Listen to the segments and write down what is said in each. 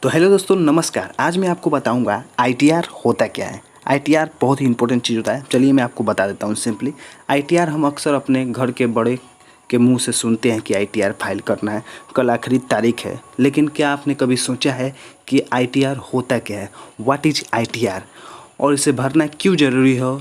तो हेलो दोस्तों, नमस्कार। आज मैं आपको बताऊंगा आईटीआर होता क्या है। आईटीआर बहुत ही इंपॉर्टेंट चीज़ होता है। चलिए मैं आपको बता देता हूँ सिंपली। आईटीआर हम अक्सर अपने घर के बड़े के मुंह से सुनते हैं कि आईटीआर फाइल करना है, कल आखिरी तारीख है। लेकिन क्या आपने कभी सोचा है कि आईटीआर होता क्या है? व्हाट इज आईटीआर और इसे भरना क्यों ज़रूरी है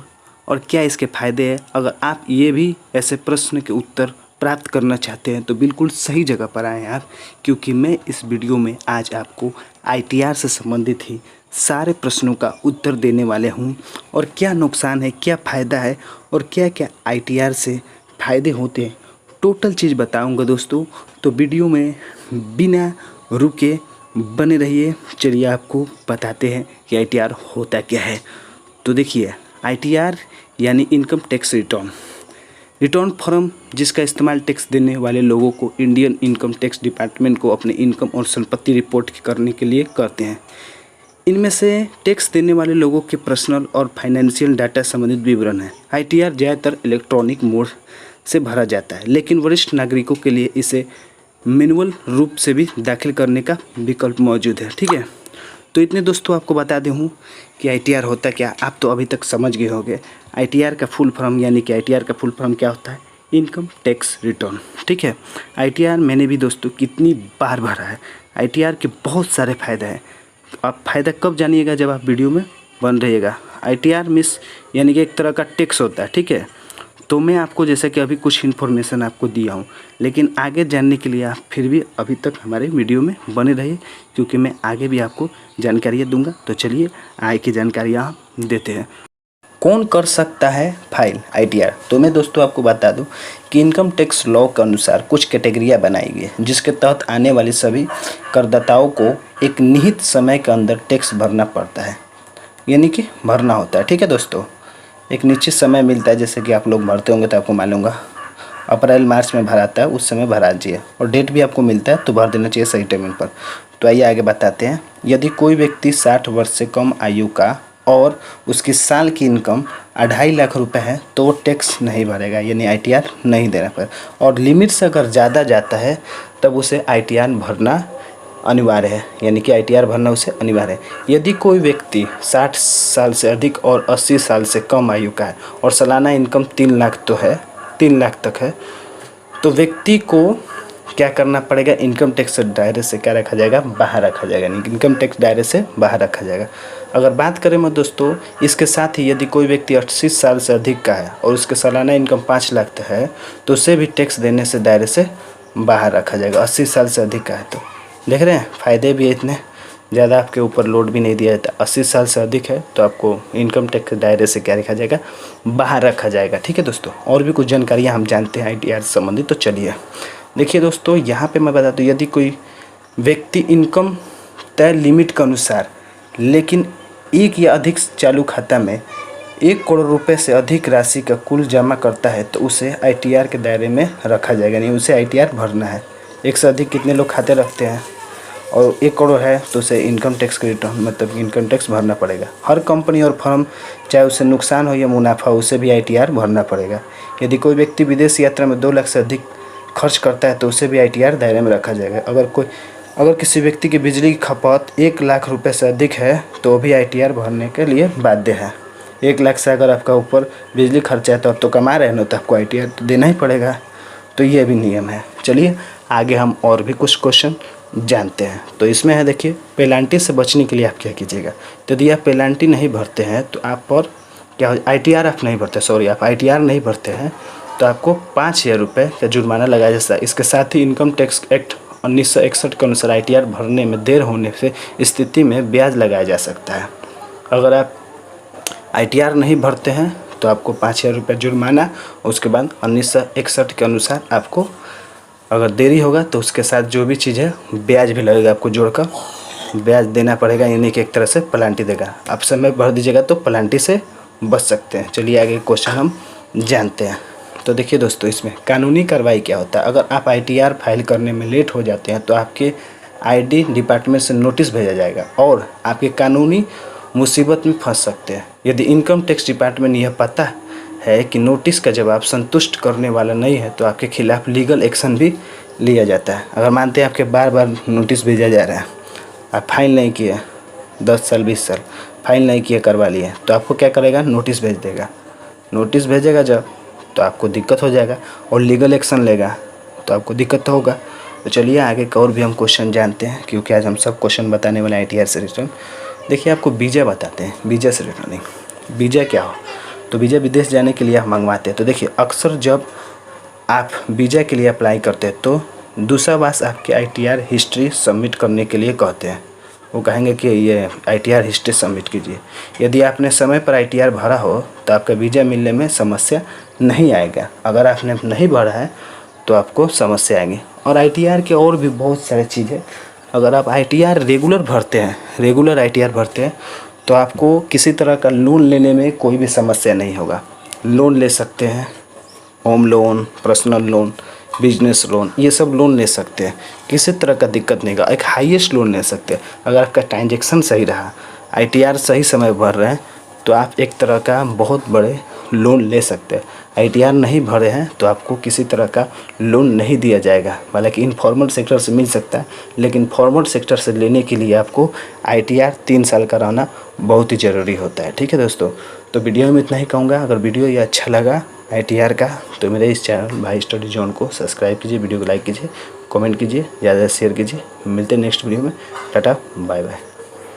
और क्या इसके फ़ायदे हैं? अगर आप ये भी ऐसे प्रश्न के उत्तर प्राप्त करना चाहते हैं तो बिल्कुल सही जगह पर आए हैं आप, क्योंकि मैं इस वीडियो में आज आपको आईटीआर से संबंधित ही सारे प्रश्नों का उत्तर देने वाले हूं। और क्या नुकसान है, क्या फ़ायदा है और क्या क्या आईटीआर से फ़ायदे होते हैं, टोटल चीज़ बताऊंगा दोस्तों। तो वीडियो में बिना रुके बने रहिए। चलिए आपको बताते हैं कि आईटीआर होता क्या है। तो देखिए, आईटीआर यानी इनकम टैक्स रिटर्न फॉर्म, जिसका इस्तेमाल टैक्स देने वाले लोगों को इंडियन इनकम टैक्स डिपार्टमेंट को अपने इनकम और संपत्ति रिपोर्ट करने के लिए करते हैं। इनमें से टैक्स देने वाले लोगों के पर्सनल और फाइनेंशियल डाटा संबंधित विवरण है। आईटीआर ज़्यादातर इलेक्ट्रॉनिक मोड से भरा जाता है, लेकिन वरिष्ठ नागरिकों के लिए इसे मैनुअल रूप से भी दाखिल करने का विकल्प मौजूद है। ठीक है, तो इतने दोस्तों आपको बता दूँ कि आईटीआर होता क्या। आप तो अभी तक समझ गए होंगे आईटीआर का फुल फॉर्म, यानी कि आईटीआर का फुल फॉर्म क्या होता है? Income tax return. ठीक है, आईटीआर मैंने भी दोस्तों कितनी बार भरा है। आईटीआर के बहुत सारे फ़ायदे हैं। आप फ़ायदा कब जानिएगा? जब आप वीडियो में बन रहिएगा। आईटीआर मिस यानी कि एक तरह का टैक्स होता है। ठीक है, तो मैं आपको जैसे कि अभी कुछ इन्फॉर्मेशन आपको दिया हूँ, लेकिन आगे जानने के लिए आप फिर भी अभी तक हमारे वीडियो में बने रहिए, क्योंकि मैं आगे भी आपको जानकारियाँ दूंगा। तो चलिए आगे की जानकारियाँ देते हैं। कौन कर सकता है फाइल आईटीआर? तो मैं दोस्तों आपको बता दूं कि इनकम टैक्स लॉ के अनुसार कुछ कैटेगरियाँ बनाई गई है, जिसके तहत आने वाले सभी करदाताओं को एक निहित समय के अंदर टैक्स भरना पड़ता है, यानी कि भरना होता है। ठीक है दोस्तों, एक निश्चित समय मिलता है, जैसे कि आप लोग भरते होंगे तो आपको मालूम होगा अप्रैल मार्च में भराता है, उस समय भरा दीजिए और डेट भी आपको मिलता है तो भर देना चाहिए सही टाइम पर। तो आइए आगे बताते हैं। यदि कोई व्यक्ति 60 वर्ष से कम आयु का और उसकी साल की इनकम 2.5 लाख रुपए है तो वो टैक्स नहीं भरेगा, यानी आईटीआर नहीं देना पड़े। और लिमिट से अगर ज़्यादा जाता है तब उसे आईटीआर भरना अनिवार्य है, यानी कि आईटीआर भरना उसे अनिवार्य है। यदि कोई व्यक्ति 60 साल से अधिक और 80 साल से कम आयु का है और सालाना इनकम 3 लाख तो है, 3 लाख तक है, तो व्यक्ति को क्या करना पड़ेगा? इनकम टैक्स दायरे से क्या रखा जाएगा? बाहर रखा जाएगा, यानी इनकम टैक्स दायरे से बाहर रखा जाएगा। अगर बात करें मैं दोस्तों, इसके साथ ही यदि कोई व्यक्ति 80 साल से अधिक का है और उसके सालाना इनकम 5 लाख तक है तो उसे भी टैक्स देने से दायरे से बाहर रखा जाएगा, 80 साल से अधिक का है तो। देख रहे हैं, फ़ायदे भी है इतने, ज़्यादा आपके ऊपर लोड भी नहीं दिया जाता। 80 साल से अधिक है तो आपको इनकम टैक्स के दायरे से क्या रखा जाएगा? बाहर रखा जाएगा। ठीक है दोस्तों, और भी कुछ जानकारियाँ हम जानते हैं आईटीआर से संबंधित। तो चलिए देखिए दोस्तों, यहाँ पे मैं बता दूँ, यदि कोई व्यक्ति इनकम तय लिमिट के अनुसार लेकिन एक या अधिक चालू खाता में 1 करोड़ रुपए से अधिक राशि का कुल जमा करता है तो उसे आईटीआर के दायरे में रखा जाएगा, नहीं उसे आईटीआर भरना है। एक से अधिक कितने लोग खाते रखते हैं और 1 करोड़ है तो उसे इनकम टैक्स का रिटर्न मतलब इनकम टैक्स भरना पड़ेगा। हर कंपनी और फर्म, चाहे उसे नुकसान हो या मुनाफा, उसे भी आईटीआर भरना पड़ेगा। यदि कोई व्यक्ति विदेश यात्रा में 2 लाख से अधिक खर्च करता है तो उसे भी आईटीआर दायरे में रखा जाएगा। अगर किसी व्यक्ति की बिजली की खपत 1 लाख रुपए से अधिक है तो भी आईटीआर भरने के लिए बाध्य है। 1 लाख से अगर आपका ऊपर बिजली खर्चा है तो आप तो कमा रहे हैं ना, तो आपको आईटीआर तो देना ही पड़ेगा। तो ये भी नियम है। चलिए आगे हम और भी कुछ क्वेश्चन जानते हैं। तो इसमें है, देखिए, पेनाल्टी से बचने के लिए आप क्या कीजिएगा? तो यदि आप पेनाल्टी नहीं भरते हैं तो आप पर क्या हो? आईटीआर आप नहीं भरते, सॉरी, आप आईटीआर नहीं भरते हैं तो आपको 5,000 रुपये का जुर्माना लगाया जाता है। इसके साथ ही इनकम टैक्स एक्ट 1961 के अनुसार आईटीआर भरने में देर होने से स्थिति में ब्याज लगाया जा सकता है। अगर आप आईटीआर नहीं भरते हैं तो आपको 5,000 रुपये जुर्माना, उसके बाद 1961 के अनुसार आपको अगर देरी होगा तो उसके साथ जो भी चीज़ है ब्याज भी लगेगा, आपको जोड़कर ब्याज देना पड़ेगा, यानी कि एक तरह से पेनाल्टी देगा। आप समय भर दीजिएगा तो पेनाल्टी से बच सकते हैं। चलिए आगे क्वेश्चन हम जानते हैं। तो देखिए दोस्तों, इसमें कानूनी कार्रवाई क्या होता है? अगर आप आईटीआर फाइल करने में लेट हो जाते हैं तो आपके आईटी डिपार्टमेंट से नोटिस भेजा जाएगा और आपके कानूनी मुसीबत में फंस सकते हैं। यदि इनकम टैक्स डिपार्टमेंट यह पता है कि नोटिस का जवाब संतुष्ट करने वाला नहीं है तो आपके खिलाफ लीगल एक्शन भी लिया जाता है। अगर मानते हैं आपके बार बार नोटिस भेजा जा रहा है आप फाइल नहीं किए 10 साल 20 साल फाइल नहीं किए करवा लिए, तो आपको क्या करेगा, नोटिस भेज देगा। नोटिस भेजेगा जब, तो आपको दिक्कत हो जाएगा और लीगल एक्शन लेगा, तो आपको दिक्कत तो होगा। तो चलिए आगे का और भी हम क्वेश्चन जानते हैं, क्योंकि आज हम सब क्वेश्चन बताने वाले हैं ITR से रिलेटेड। देखिए आपको वीज़ा बताते हैं, वीज़ा से रिलेटेड। वीज़ा क्या हो, तो वीज़ा विदेश जाने के लिए आप मंगवाते हैं। तो देखिए अक्सर जब आप वीज़ा के लिए अप्लाई करते हैं तो दूतावास आपके ITR हिस्ट्री सबमिट करने के लिए कहते हैं। वो कहेंगे कि ये ITR हिस्ट्री सबमिट कीजिए। यदि आपने समय पर ITR भरा हो तो आपका वीज़ा मिलने में समस्या नहीं आएगा। अगर आपने नहीं भरा है तो आपको समस्या आएगी। और ITR के और भी बहुत सारे चीज़ है। अगर आप ITR रेगुलर भरते हैं, रेगुलर ITR भरते हैं, तो आपको किसी तरह का लोन लेने में कोई भी समस्या नहीं होगा। लोन ले सकते हैं, home loan, personal loan, business loan, ये सब लोन ले सकते हैं, किसी तरह का दिक्कत नहीं होगा। एक हाईएस्ट लोन ले सकते हैं अगर आपका ट्रांजेक्शन सही रहा, ITR सही समय भर रहे हैं, तो आप एक तरह का बहुत बड़े लोन ले सकते हैं। ITR नहीं भरे हैं तो आपको किसी तरह का लोन नहीं दिया जाएगा। हालांकि इनफॉर्मल सेक्टर से मिल सकता है, लेकिन फॉर्मल सेक्टर से लेने के लिए आपको ITR 3 साल का रहना बहुत ही ज़रूरी होता है। ठीक है दोस्तों, तो वीडियो में इतना ही कहूँगा। अगर वीडियो ये अच्छा लगा ITR का, तो मेरे इस चैनल भाई स्टडी जोन को सब्सक्राइब कीजिए, वीडियो को लाइक कीजिए, कमेंट कीजिए, ज़्यादा शेयर कीजिए। मिलते हैं नेक्स्ट वीडियो में। Tata bye bye.